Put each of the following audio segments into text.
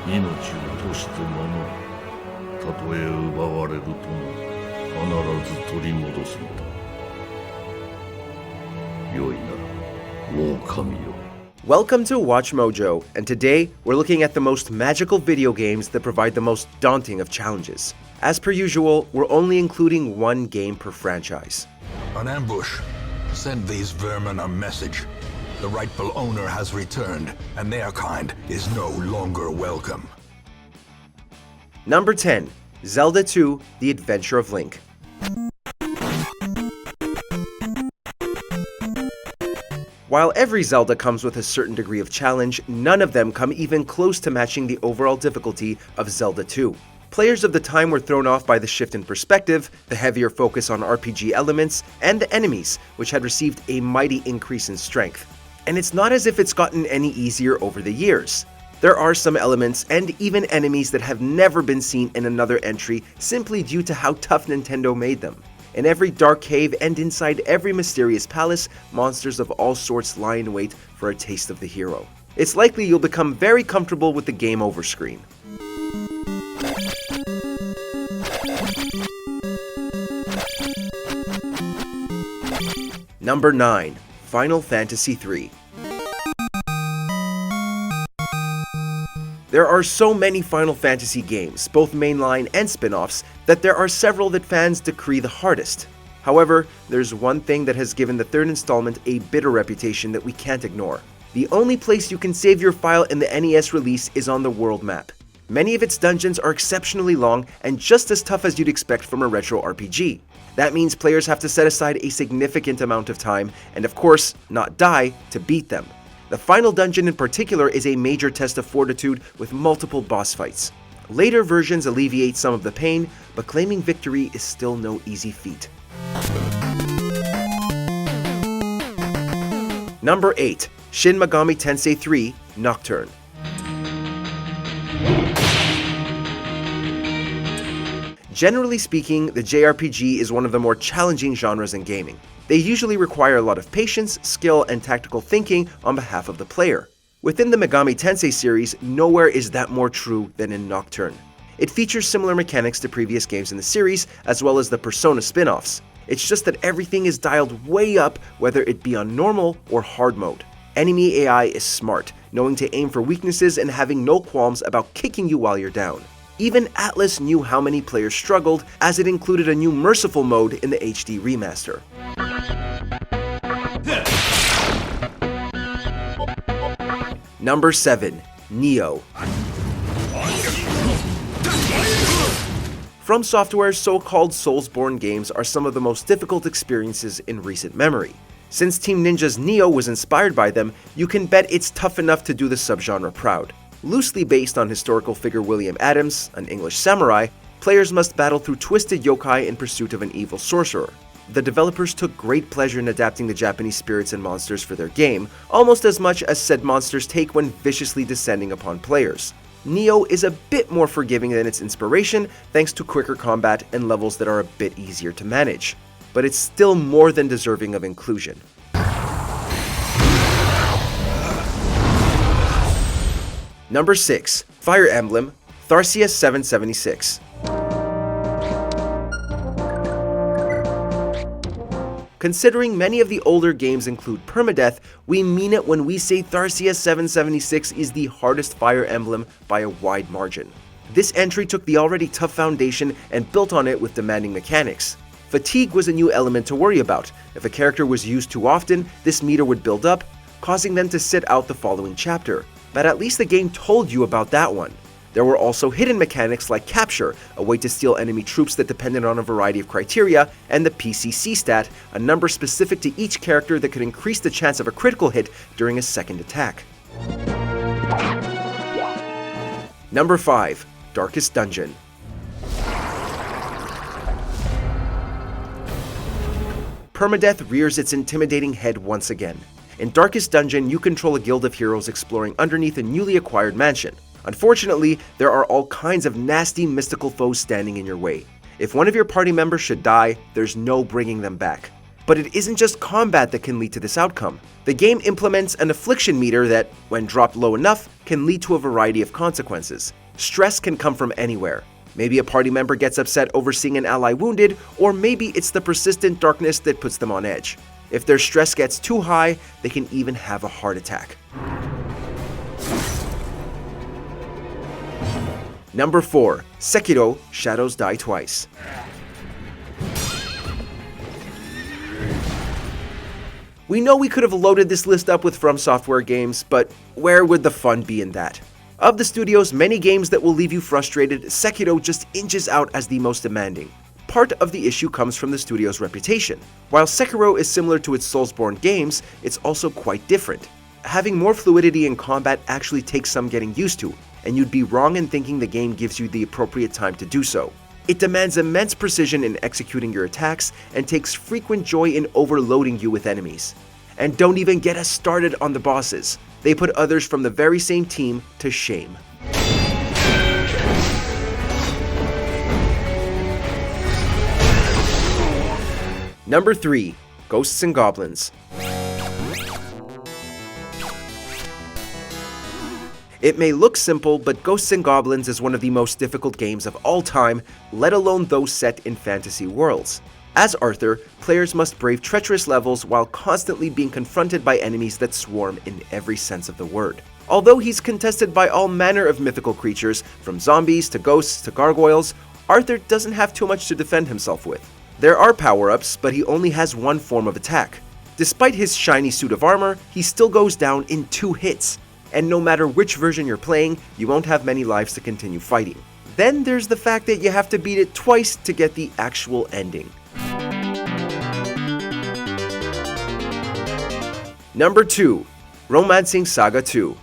命を賭して守る。たとえ奪われるとも必ず取り戻すのだ。良いなら狼よ。Welcome to WatchMojo, and today we're looking at the most magical video games that provide the most daunting of challenges. As per usual, we're only including one game per franchise. An ambush. Send these vermin a message. The rightful owner has returned, and their kind is no longer welcome. Number 10. Zelda II: The Adventure of Link. While every Zelda comes with a certain degree of challenge, none of them come even close to matching the overall difficulty of Zelda II. Players of the time were thrown off by the shift in perspective, the heavier focus on RPG elements, and the enemies, which had received a mighty increase in strength. And it's not as if it's gotten any easier over the years. There are some elements and even enemies that have never been seen in another entry simply due to how tough Nintendo made them. In every dark cave and inside every mysterious palace, monsters of all sorts lie in wait for a taste of the hero. It's likely you'll become very comfortable with the game over screen. Number 9. Final Fantasy III. There are so many Final Fantasy games, both mainline and spin-offs, that there are several that fans decree the hardest. However, there's one thing that has given the third installment a bitter reputation that we can't ignore. The only place you can save your file in the NES release is on the world map. Many of its dungeons are exceptionally long and just as tough as you'd expect from a retro RPG. That means players have to set aside a significant amount of time, and of course, not die, to beat them. The final dungeon in particular is a major test of fortitude with multiple boss fights. Later versions alleviate some of the pain, but claiming victory is still no easy feat. Number 8. Shin Megami Tensei III: Nocturne. Generally speaking, the JRPG is one of the more challenging genres in gaming. They usually require a lot of patience, skill, and tactical thinking on behalf of the player. Within the Megami Tensei series, nowhere is that more true than in Nocturne. It features similar mechanics to previous games in the series, as well as the Persona spin-offs. It's just that everything is dialed way up, whether it be on normal or hard mode. Enemy AI is smart, knowing to aim for weaknesses and having no qualms about kicking you while you're down. Even Atlus knew how many players struggled, as it included a new merciful mode in the HD remaster. Number 7. Nioh. From Software's so-called Soulsborne games are some of the most difficult experiences in recent memory. Since Team Ninja's Nioh was inspired by them, you can bet it's tough enough to do the subgenre proud. Loosely based on historical figure William Adams, an English samurai, players must battle through twisted yokai in pursuit of an evil sorcerer. The developers took great pleasure in adapting the Japanese spirits and monsters for their game, almost as much as said monsters take when viciously descending upon players. Nioh is a bit more forgiving than its inspiration, thanks to quicker combat and levels that are a bit easier to manage. But it's still more than deserving of inclusion. Number 6. Fire Emblem: Thracia 776. Considering many of the older games include permadeath, we mean it when we say Thracia 776 is the hardest Fire Emblem by a wide margin. This entry took the already tough foundation and built on it with demanding mechanics. Fatigue was a new element to worry about. If a character was used too often, this meter would build up, causing them to sit out the following chapter. But at least the game told you about that one. There were also hidden mechanics like capture, a way to steal enemy troops that depended on a variety of criteria, and the PCC stat, a number specific to each character that could increase the chance of a critical hit during a second attack. Number 5. Darkest Dungeon. Permadeath rears its intimidating head once again. In Darkest Dungeon, you control a guild of heroes exploring underneath a newly acquired mansion. Unfortunately, there are all kinds of nasty mystical foes standing in your way. If one of your party members should die, there's no bringing them back. But it isn't just combat that can lead to this outcome. The game implements an affliction meter that, when dropped low enough, can lead to a variety of consequences. Stress can come from anywhere. Maybe a party member gets upset over seeing an ally wounded, or maybe it's the persistent darkness that puts them on edge. If their stress gets too high, they can even have a heart attack. Number 4. Sekiro: Shadows Die Twice. We know we could have loaded this list up with From Software games, but where would the fun be in that? Of the studio's many games that will leave you frustrated, Sekiro just inches out as the most demanding. Part of the issue comes from the studio's reputation. While Sekiro is similar to its Soulsborne games, it's also quite different. Having more fluidity in combat actually takes some getting used to, and you'd be wrong in thinking the game gives you the appropriate time to do so. It demands immense precision in executing your attacks and takes frequent joy in overloading you with enemies. And don't even get us started on the bosses. They put others from the very same team to shame. Number 3. Ghosts and Goblins. It may look simple, but Ghosts and Goblins is one of the most difficult games of all time, let alone those set in fantasy worlds. As Arthur, players must brave treacherous levels while constantly being confronted by enemies that swarm in every sense of the word. Although he's contested by all manner of mythical creatures, from zombies to ghosts to gargoyles, Arthur doesn't have too much to defend himself with. There are power-ups, but he only has one form of attack. Despite his shiny suit of armor, he still goes down in 2 hits. And no matter which version you're playing, you won't have many lives to continue fighting. Then there's the fact that you have to beat it twice to get the actual ending. Number 2. Romancing Saga II.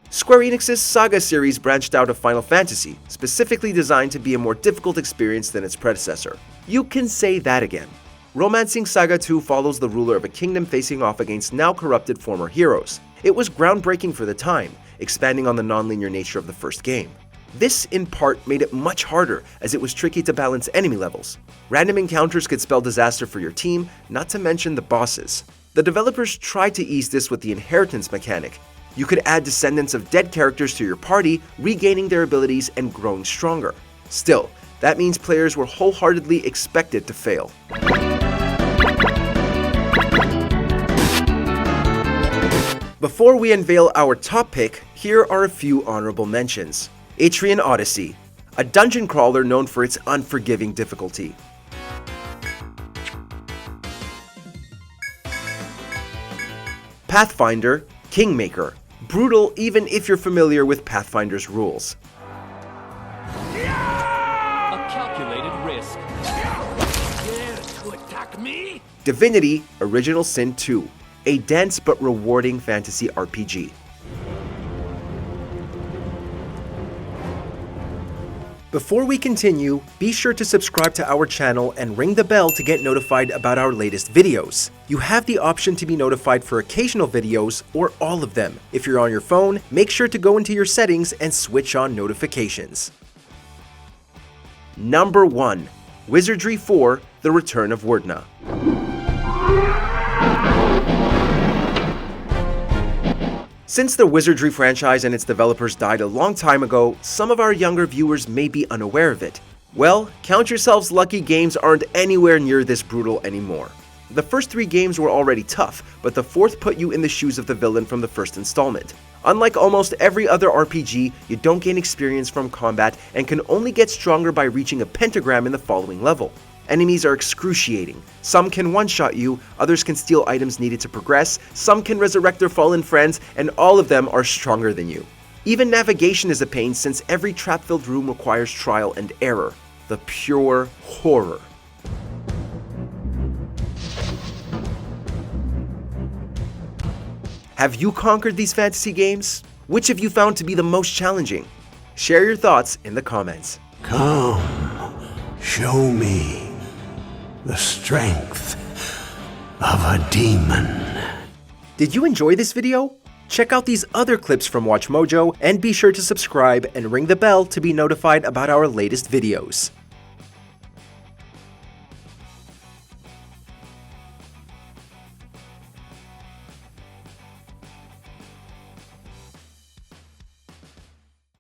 Square Enix's Saga series branched out of Final Fantasy, specifically designed to be a more difficult experience than its predecessor. You can say that again. Romancing Saga II follows the ruler of a kingdom facing off against now corrupted former heroes. It was groundbreaking for the time, expanding on the non-linear nature of the first game. This, in part, made it much harder, as it was tricky to balance enemy levels. Random encounters could spell disaster for your team, not to mention the bosses. The developers tried to ease this with the inheritance mechanic. You could add descendants of dead characters to your party, regaining their abilities and growing stronger. Still, that means players were wholeheartedly expected to fail. Before we unveil our top pick, here are a few honorable mentions. Atrian Odyssey, a dungeon crawler known for its unforgiving difficulty. Pathfinder: Kingmaker, brutal even if you're familiar with Pathfinder's rules. A calculated risk. Dare to attack me? Divinity: Original Sin 2, a dense but rewarding fantasy RPG. Before we continue, be sure to subscribe to our channel and ring the bell to get notified about our latest videos. You have the option to be notified for occasional videos or all of them. If you're on your phone, make sure to go into your settings and switch on notifications. Number 1. Wizardry 4: The Return of Werdna. Since the Wizardry franchise and its developers died a long time ago, some of our younger viewers may be unaware of it. Well, count yourselves lucky, games aren't anywhere near this brutal anymore. The first 3 games were already tough, but the 4th put you in the shoes of the villain from the first installment. Unlike almost every other RPG, you don't gain experience from combat and can only get stronger by reaching a pentagram in the following level. Enemies are excruciating. Some can one-shot you, others can steal items needed to progress, some can resurrect their fallen friends, and all of them are stronger than you. Even navigation is a pain since every trap-filled room requires trial and error. The pure horror. Have you conquered these fantasy games? Which have you found to be the most challenging? Share your thoughts in the comments. Come, show me the strength of a demon. Did you enjoy this video? Check out these other clips from WatchMojo and be sure to subscribe and ring the bell to be notified about our latest videos.